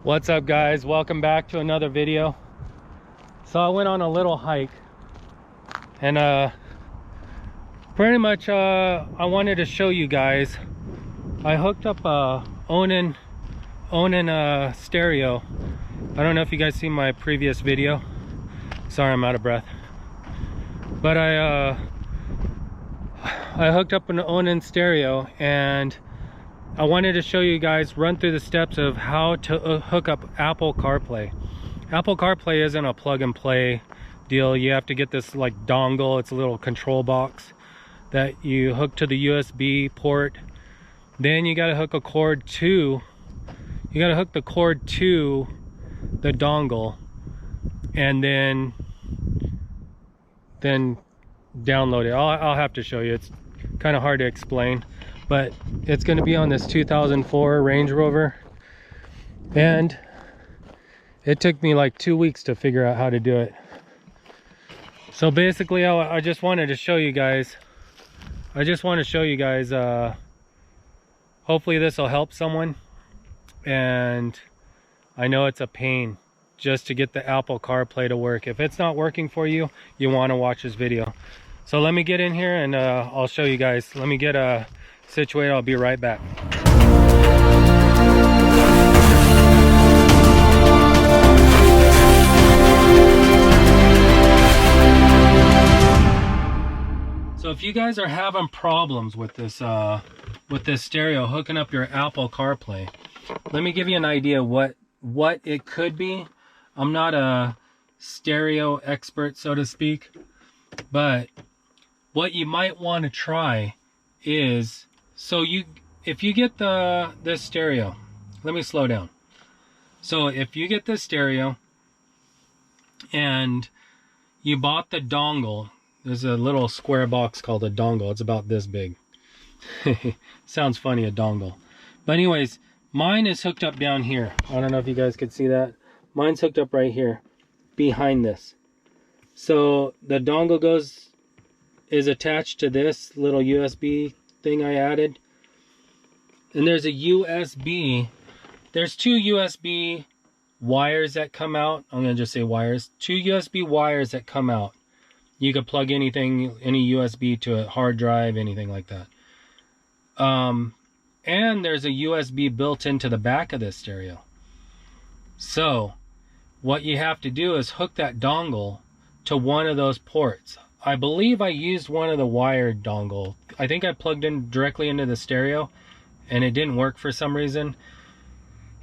What's up, guys? Welcome back to another video. So I went on a little hike and pretty much I wanted to show you guys. I hooked up a Onan stereo. I don't know if you guys seen my previous video. Sorry, I'm out of breath. But I hooked up an Onan stereo, and I wanted to show you guys, run through the steps of how to hook up Apple Carplay. Apple Carplay isn't a plug and play deal. You have to get this like dongle. It's a little control box that you hook to the USB port. Then you got to hook the cord to the dongle, and then download it. I'll have to show you. It's kind of hard to explain, but it's going to be on this 2004 Range Rover, and it took me like 2 weeks to figure out how to do it. So basically I just wanted to show you guys. Hopefully this will help someone. And I know it's a pain just to get the Apple CarPlay to work. If it's not working for you, you want to watch this video. So let me get in here and I'll show you guys. Let me get situated. I'll be right back. So if you guys are having problems with this stereo hooking up your Apple CarPlay, let me give you an idea what it could be. I'm not a stereo expert, so to speak, but what you might want to try is, if you get this stereo, let me slow down. So if you get this stereo and you bought the dongle, there's a little square box called a dongle. It's about this big. Sounds funny, a dongle. But anyways, mine is hooked up down here. I don't know if you guys could see that. Mine's hooked up right here behind this. So the dongle is attached to this little USB thing I added. And there's a USB. There's two USB wires that come out. I'm going to just say wires. Two USB wires that come out. You could plug anything, any USB to a hard drive, anything like that. And there's a USB built into the back of this stereo. So what you have to do is hook that dongle to one of those ports. I believe I used one of the wired dongle. I think I plugged in directly into the stereo and it didn't work for some reason.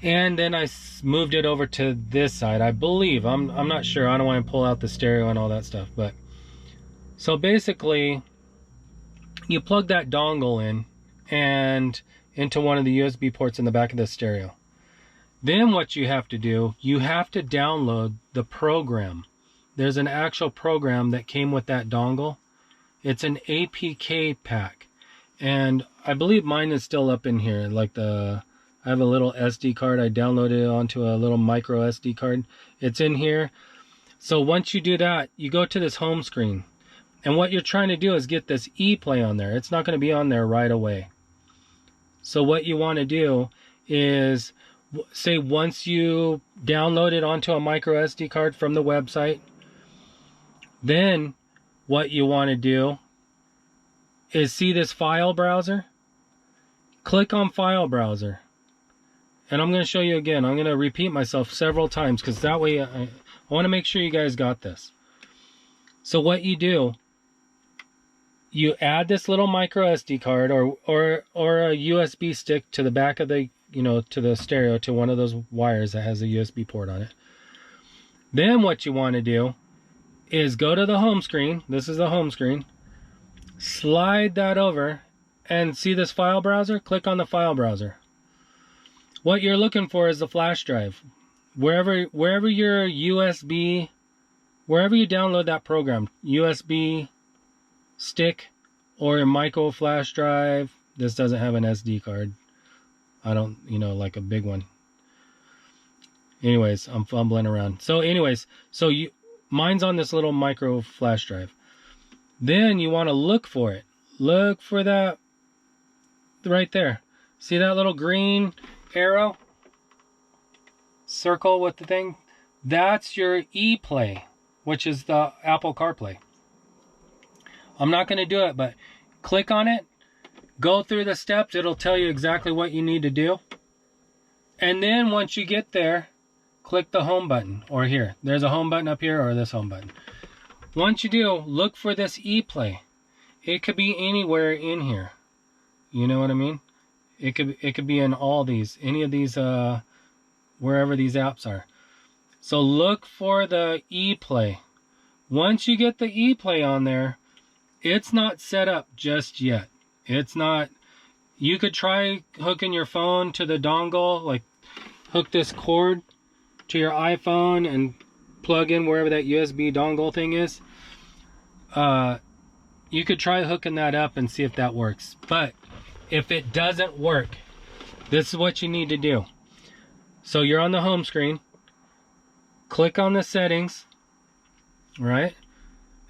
And then I moved it over to this side, I believe. I'm not sure. I don't want to pull out the stereo and all that stuff. But so basically, you plug that dongle in and into one of the USB ports in the back of the stereo. Then what you have to do, you have to download the program. There's an actual program that came with that dongle. It's an APK pack. And I believe mine is still up in here. I have a little SD card. I downloaded it onto a little micro SD card. It's in here. So once you do that, you go to this home screen. And what you're trying to do is get this ePlay on there. It's not going to be on there right away. So what you want to do is, say once you download it onto a micro SD card from the website, then what you want to do is see this file browser. Click on file browser. And I'm going to show you again. I'm going to repeat myself several times because that way I want to make sure you guys got this. So what you do, you add this little micro SD card or a USB stick to the back of the, to the stereo, to one of those wires that has a USB port on it. Then what you want to do is go to the home screen. This is the home screen. Slide that over and see this file browser. Click on the file browser. What you're looking for is the flash drive. Wherever your USB, wherever you download that program, USB stick or a micro flash drive. This doesn't have an SD card. I don't, like a big one. Anyways, I'm fumbling around. So anyways, mine's on this little micro flash drive. Then you want to look for it. Look for that right there. See that little green arrow? circle with the thing, that's your ePlay, which is the Apple CarPlay. I'm not going to do it, but click on it, go through the steps. It'll tell you exactly what you need to do. And then once you get there, click the home button, or here. There's a home button up here, or this home button. Once you do, look for this ePlay. It could be anywhere in here. You know what I mean? It could be in all these, any of these, wherever these apps are. So look for the ePlay. Once you get the ePlay on there, it's not set up just yet. It's not. You could try hooking your phone to the dongle, like hook this cord to your iPhone and plug in wherever that USB dongle thing is. You could try hooking that up and see if that works. But if it doesn't work, this is what you need to do. So you're on the home screen, click on the settings, right?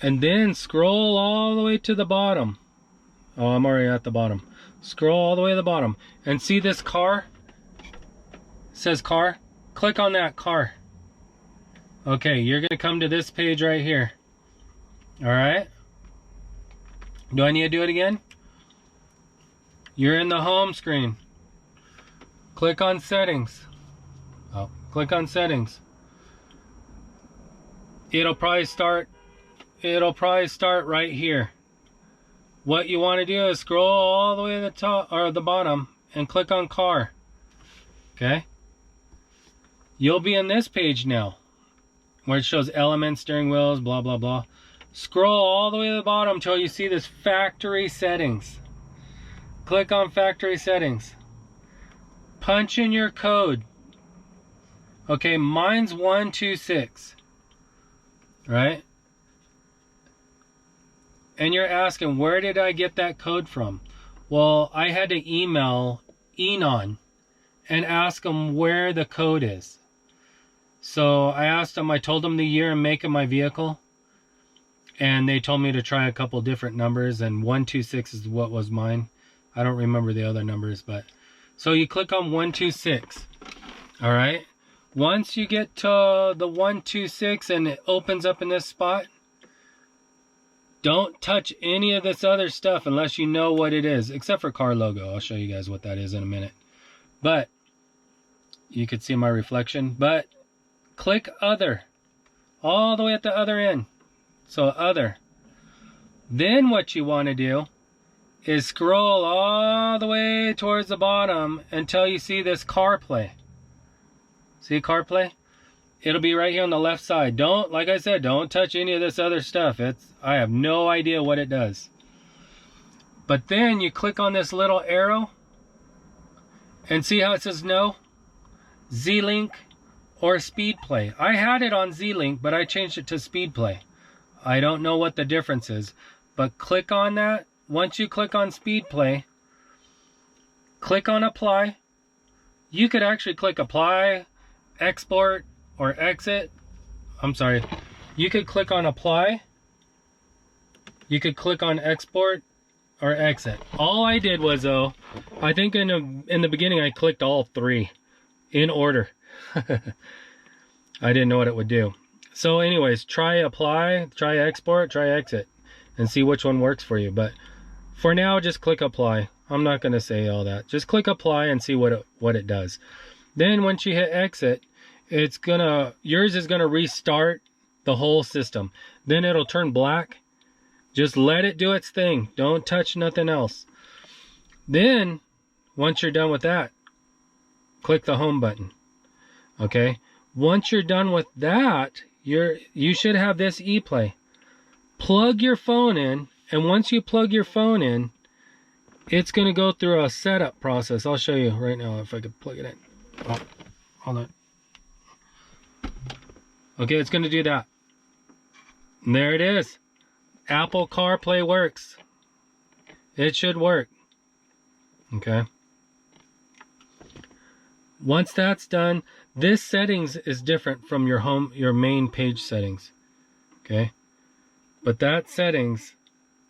And then scroll all the way to the bottom. Oh, I'm already at the bottom. Scroll all the way to the bottom and see this car? It says car. Click on that car. Okay, you're gonna come to this page right here. All right. Do I need to do it again? You're in the home screen. Click on settings. Oh, click on settings. It'll probably start right here. What you want to do is scroll all the way to the top or the bottom and click on car. Okay? You'll be in this page now where it shows elements, steering wheels, blah blah blah. Scroll all the way to the bottom until you see this factory settings. Click on factory settings. Punch in your code. Okay, mine's 126. Right? And you're asking, where did I get that code from? Well, I had to email Eonon and ask them where the code is. So I asked them, I told them the year and make of my vehicle. And they told me to try a couple different numbers, and 126 is what was mine. I don't remember the other numbers, but so you click on 126. All right. Once you get to the 126 and it opens up in this spot, don't touch any of this other stuff unless you know what it is, except for car logo. I'll show you guys what that is in a minute. But you could see my reflection. But click other all the way at the other end. So other. Then what you want to do is scroll all the way towards the bottom until you see this CarPlay. See CarPlay? It'll be right here on the left side. Don't, like I said, don't touch any of this other stuff. I have no idea what it does. But then you click on this little arrow and see how it says no? Z-Link or SpeedPlay. I had it on Z-Link, but I changed it to SpeedPlay. I don't know what the difference is, but click on that. Once you click on SpeedPlay, click on apply. You could actually click apply, export, or exit. I'm sorry. You could click on apply. You could click on export or exit. All I did was, though, I think in the beginning I clicked all three in order. I didn't know what it would do. So anyways, try apply, try export, try exit, and see which one works for you. But for now, just click apply. I'm not going to say all that. Just click apply and see what it does. Then once you hit exit, yours is gonna restart the whole system. Then it'll turn black. Just let it do its thing. Don't touch nothing else. Then once you're done with that, click the home button. Okay. Once you're done with that, you should have this ePlay. Plug your phone in, and once you plug your phone in, it's going to go through a setup process. I'll show you right now if I could plug it in. Oh, hold on. Okay, it's going to do that. And there it is. Apple CarPlay works. It should work. Okay. Once that's done, this settings is different from your main page settings. Okay. But that settings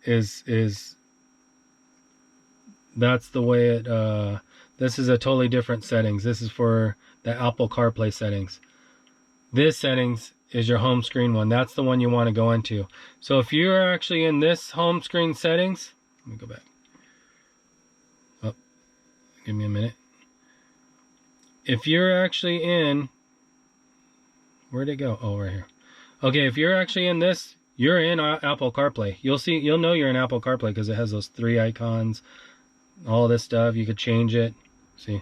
is that's the way This is a totally different settings. This is for the Apple CarPlay settings. This settings is your home screen one. That's the one you want to go into. So if you're actually in this home screen settings, let me go back. Oh, give me a minute. If you're actually in, where'd it go? Oh, right here. Okay, if you're actually in this, you're in Apple CarPlay. You'll know you're in Apple CarPlay because it has those 3 icons, all this stuff. You could change it. See,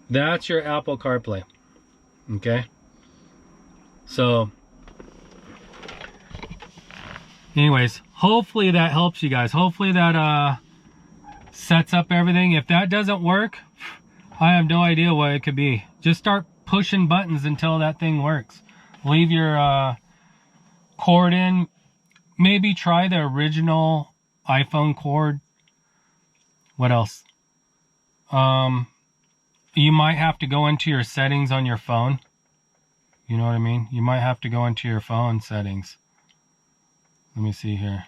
that's your Apple CarPlay. Okay. So, anyways, hopefully that helps you guys. Hopefully that sets up everything. If that doesn't work, I have no idea what it could be. Just start pushing buttons until that thing works. Leave your cord in. Maybe try the original iPhone cord. What else? You might have to go into your settings on your phone. You know what I mean? You might have to go into your phone settings. Let me see here.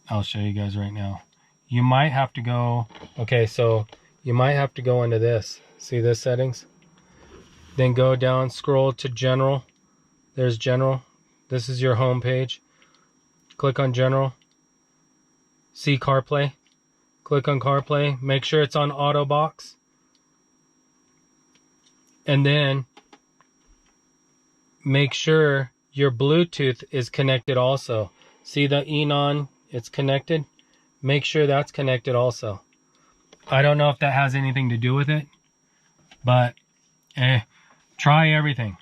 I'll show you guys right now. You might have to go, okay, so you might have to go into this. See this settings? Then go down, scroll to general. There's general. This is your home page. Click on general. See CarPlay. Click on CarPlay. Make sure it's on auto box. And then make sure your Bluetooth is connected also. See the Eonon, it's connected. Make sure that's connected also. I don't know if that has anything to do with it, but try everything.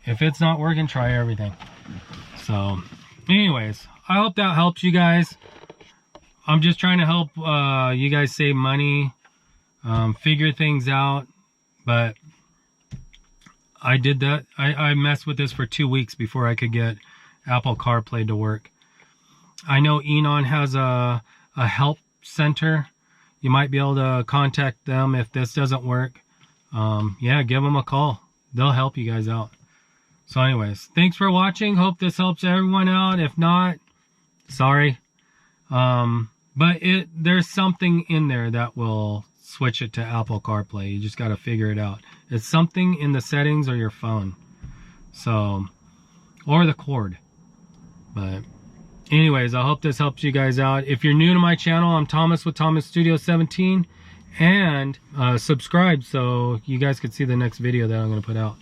If it's not working, try everything. So anyways, I hope that helps you guys. I'm just trying to help you guys save money, figure things out, but I did that. I messed with this for 2 weeks before I could get Apple CarPlay to work. I know Eonon has a help center. You might be able to contact them if this doesn't work. Yeah, give them a call. They'll help you guys out. So anyways, thanks for watching. Hope this helps everyone out. If not, sorry. But there's something in there that will switch it to Apple CarPlay. You just got to figure it out. It's something in the settings or your phone. So, or the cord. But anyways, I hope this helps you guys out. If you're new to my channel, I'm Thomas with Thomas Studio 17. And subscribe so you guys could see the next video that I'm going to put out.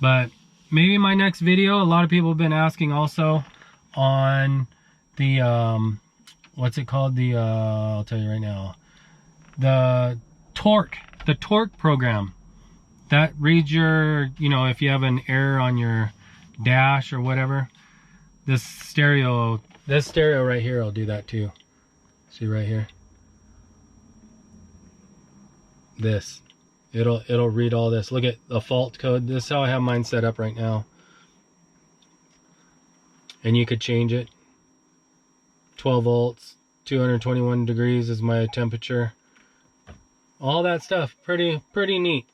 But maybe my next video, a lot of people have been asking also on the, what's it called? The, I'll tell you right now. The torque program that reads your, you know, if you have an error on your dash or whatever, this stereo right here will do that too. See right here, this, it'll read all this. Look at the fault code. This is how I have mine set up right now, and you could change it. 12 volts, 221 degrees is my temperature. All that stuff, pretty neat.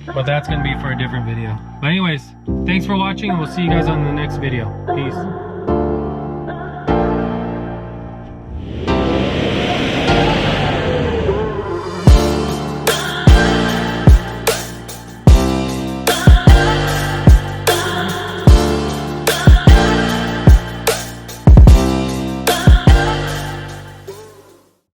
But that's gonna be for a different video. But anyways, thanks for watching, and we'll see you guys on the next video. Peace.